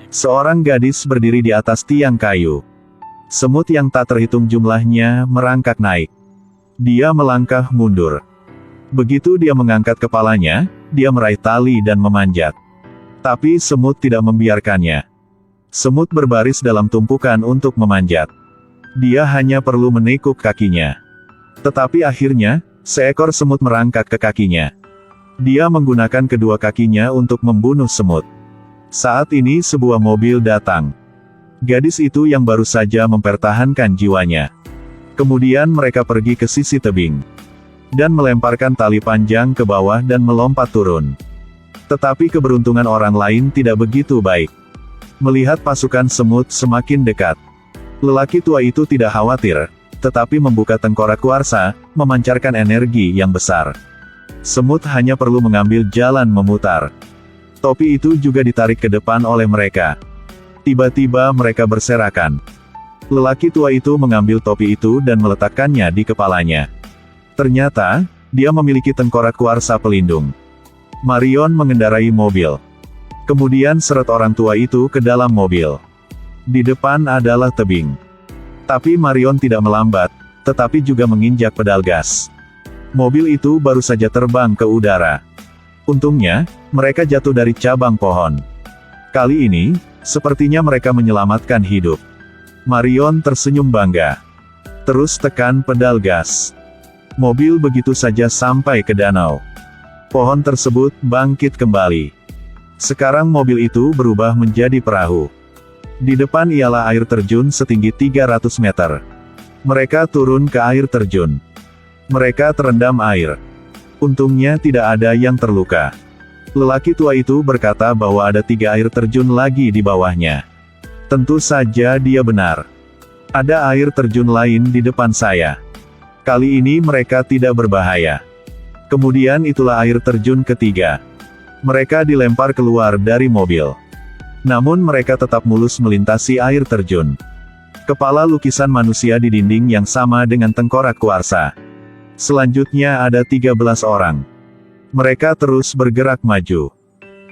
Seorang gadis berdiri di atas tiang kayu. Semut yang tak terhitung jumlahnya merangkak naik. Dia melangkah mundur. Begitu dia mengangkat kepalanya, dia meraih tali dan memanjat. Tapi semut tidak membiarkannya. Semut berbaris dalam tumpukan untuk memanjat. Dia hanya perlu menekuk kakinya. Tetapi akhirnya, seekor semut merangkak ke kakinya. Dia menggunakan kedua kakinya untuk membunuh semut. Saat ini sebuah mobil datang. Gadis itu yang baru saja mempertahankan jiwanya. Kemudian mereka pergi ke sisi tebing. Dan melemparkan tali panjang ke bawah dan melompat turun. Tetapi keberuntungan orang lain tidak begitu baik. Melihat pasukan semut semakin dekat. Lelaki tua itu tidak khawatir, tetapi membuka tengkorak kuarsa, memancarkan energi yang besar. Semut hanya perlu mengambil jalan memutar. Topi itu juga ditarik ke depan oleh mereka. Tiba-tiba mereka berserakan. Lelaki tua itu mengambil topi itu dan meletakkannya di kepalanya. Ternyata, dia memiliki tengkorak kuarsa pelindung. Marion mengendarai mobil. Kemudian seret orang tua itu ke dalam mobil. Di depan adalah tebing. Tapi Marion tidak melambat, tetapi juga menginjak pedal gas. Mobil itu baru saja terbang ke udara. Untungnya, mereka jatuh dari cabang pohon. Kali ini, sepertinya mereka menyelamatkan hidup. Marion tersenyum bangga. Terus tekan pedal gas. Mobil begitu saja sampai ke danau. Pohon tersebut bangkit kembali. Sekarang mobil itu berubah menjadi perahu. Di depan ialah air terjun setinggi 300 meter. Mereka turun ke air terjun. Mereka terendam air. Untungnya tidak ada yang terluka. Lelaki tua itu berkata bahwa ada 3 air terjun lagi di bawahnya. Tentu saja dia benar. Ada air terjun lain di depan saya. Kali ini mereka tidak berbahaya. Kemudian itulah air terjun ketiga. Mereka dilempar keluar dari mobil. Namun mereka tetap mulus melintasi air terjun. Kepala lukisan manusia di dinding yang sama dengan tengkorak kuarsa. Selanjutnya ada 13 orang. Mereka terus bergerak maju.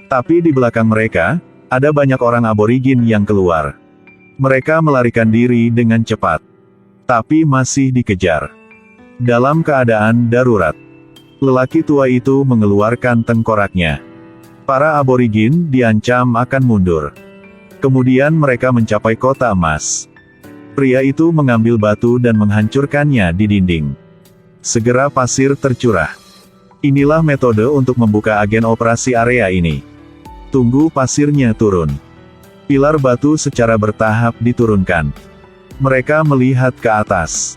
Tapi di belakang mereka, ada banyak orang aborigin yang keluar. Mereka melarikan diri dengan cepat. Tapi masih dikejar. Dalam keadaan darurat, lelaki tua itu mengeluarkan tengkoraknya. Para aborigin diancam akan mundur. Kemudian mereka mencapai kota emas. Pria itu mengambil batu dan menghancurkannya di dinding. Segera pasir tercurah. Inilah metode untuk membuka agen operasi area ini. Tunggu pasirnya turun. Pilar batu secara bertahap diturunkan. Mereka melihat ke atas.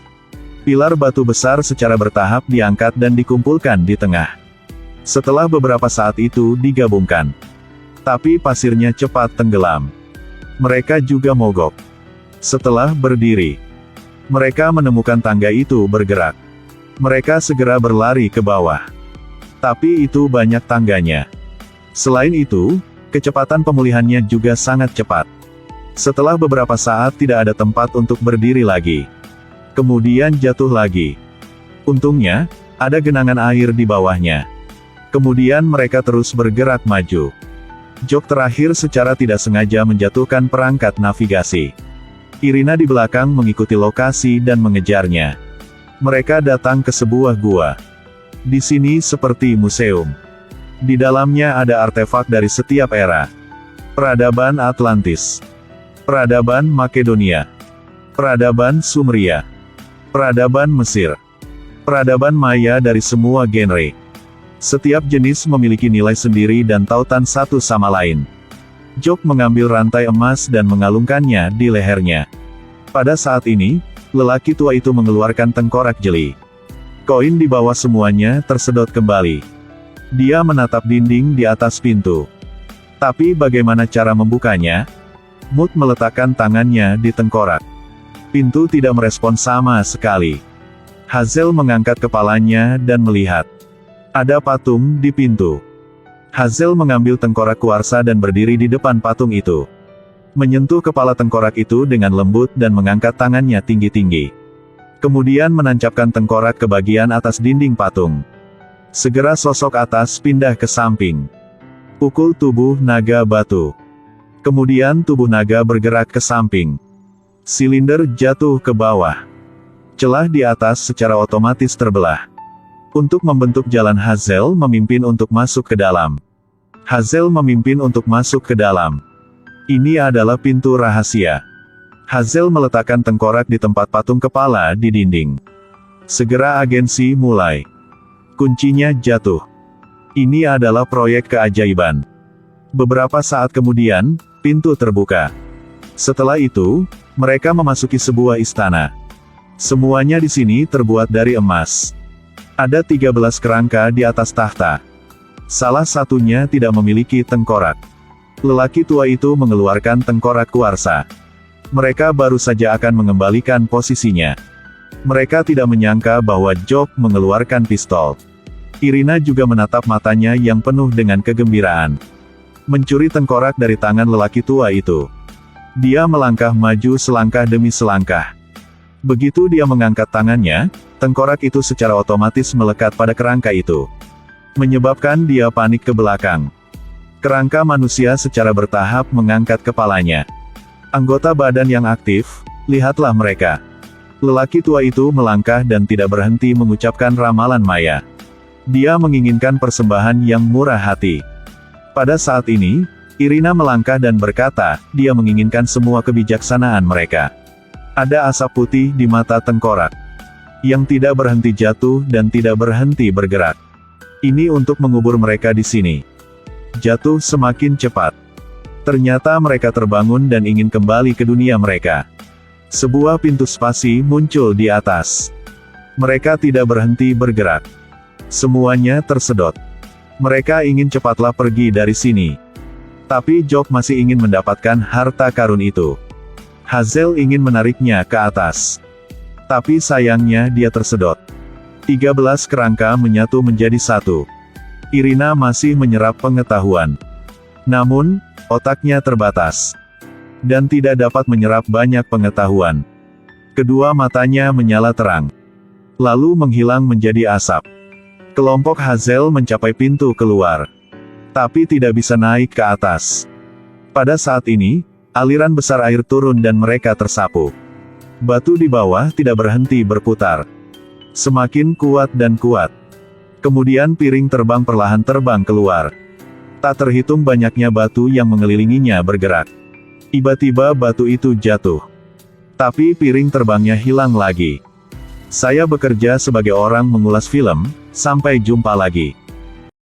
Pilar batu besar secara bertahap diangkat dan dikumpulkan di tengah. Setelah beberapa saat itu digabungkan. Tapi pasirnya cepat tenggelam. Mereka juga mogok. Setelah berdiri, mereka menemukan tangga itu bergerak. Mereka segera berlari ke bawah. Tapi itu banyak tangganya. Selain itu, kecepatan pemulihannya juga sangat cepat. Setelah beberapa saat tidak ada tempat untuk berdiri lagi. Kemudian jatuh lagi. Untungnya, ada genangan air di bawahnya. Kemudian mereka terus bergerak maju. Jok terakhir secara tidak sengaja menjatuhkan perangkat navigasi. Irina di belakang mengikuti lokasi dan mengejarnya. Mereka datang ke sebuah gua. Di sini seperti museum. Di dalamnya ada artefak dari setiap era. Peradaban Atlantis. Peradaban Makedonia. Peradaban Sumeria. Peradaban Mesir. Peradaban Maya dari semua genre. Setiap jenis memiliki nilai sendiri dan tautan satu sama lain. Jok mengambil rantai emas dan mengalungkannya di lehernya. Pada saat ini, lelaki tua itu mengeluarkan tengkorak jeli. Koin di bawah semuanya tersedot kembali. Dia menatap dinding di atas pintu. Tapi bagaimana cara membukanya? Mut meletakkan tangannya di tengkorak. Pintu tidak merespon sama sekali. Hazel mengangkat kepalanya dan melihat. Ada patung di pintu. Hazel mengambil tengkorak kuarsa dan berdiri di depan patung itu. Menyentuh kepala tengkorak itu dengan lembut dan mengangkat tangannya tinggi-tinggi. Kemudian menancapkan tengkorak ke bagian atas dinding patung. Segera sosok atas pindah ke samping. Pukul tubuh naga batu. Kemudian tubuh naga bergerak ke samping. Silinder jatuh ke bawah. Celah di atas secara otomatis terbelah. Untuk membentuk jalan, Hazel memimpin untuk masuk ke dalam. Hazel memimpin untuk masuk ke dalam. Ini adalah pintu rahasia. Hazel meletakkan tengkorak di tempat patung kepala di dinding. Segera agensi mulai. Kuncinya jatuh. Ini adalah proyek keajaiban. Beberapa saat kemudian, pintu terbuka. Setelah itu, mereka memasuki sebuah istana. Semuanya di sini terbuat dari emas. Ada 13 kerangka di atas tahta. Salah satunya tidak memiliki tengkorak. Lelaki tua itu mengeluarkan tengkorak kuarsa. Mereka baru saja akan mengembalikan posisinya. Mereka tidak menyangka bahwa Jock mengeluarkan pistol. Irina juga menatap matanya yang penuh dengan kegembiraan. Mencuri tengkorak dari tangan lelaki tua itu. Dia melangkah maju selangkah demi selangkah. Begitu dia mengangkat tangannya, tengkorak itu secara otomatis melekat pada kerangka itu. Menyebabkan dia panik ke belakang. Kerangka manusia secara bertahap mengangkat kepalanya. Anggota badan yang aktif, lihatlah mereka. Lelaki tua itu melangkah dan tidak berhenti mengucapkan ramalan maya. Dia menginginkan persembahan yang murah hati. Pada saat ini, Irina melangkah dan berkata, dia menginginkan semua kebijaksanaan mereka. Ada asap putih di mata tengkorak. Yang tidak berhenti jatuh dan tidak berhenti bergerak. Ini untuk mengubur mereka di sini. Jatuh semakin cepat. Ternyata mereka terbangun dan ingin kembali ke dunia mereka. Sebuah pintu spasi muncul di atas. Mereka tidak berhenti bergerak. Semuanya tersedot. Mereka ingin cepatlah pergi dari sini. Tapi Jock masih ingin mendapatkan harta karun itu. Hazel ingin menariknya ke atas. Tapi sayangnya dia tersedot. 13 kerangka menyatu menjadi satu. Irina masih menyerap pengetahuan. Namun, otaknya terbatas. Dan tidak dapat menyerap banyak pengetahuan. Kedua matanya menyala terang. Lalu menghilang menjadi asap. Kelompok Hazel mencapai pintu keluar. Tapi tidak bisa naik ke atas. Pada saat ini, aliran besar air turun dan mereka tersapu. Batu di bawah tidak berhenti berputar. Semakin kuat dan kuat. Kemudian piring terbang perlahan terbang keluar. Tak terhitung banyaknya batu yang mengelilinginya bergerak. Tiba-tiba batu itu jatuh. Tapi piring terbangnya hilang lagi. Saya bekerja sebagai orang mengulas film, sampai jumpa lagi.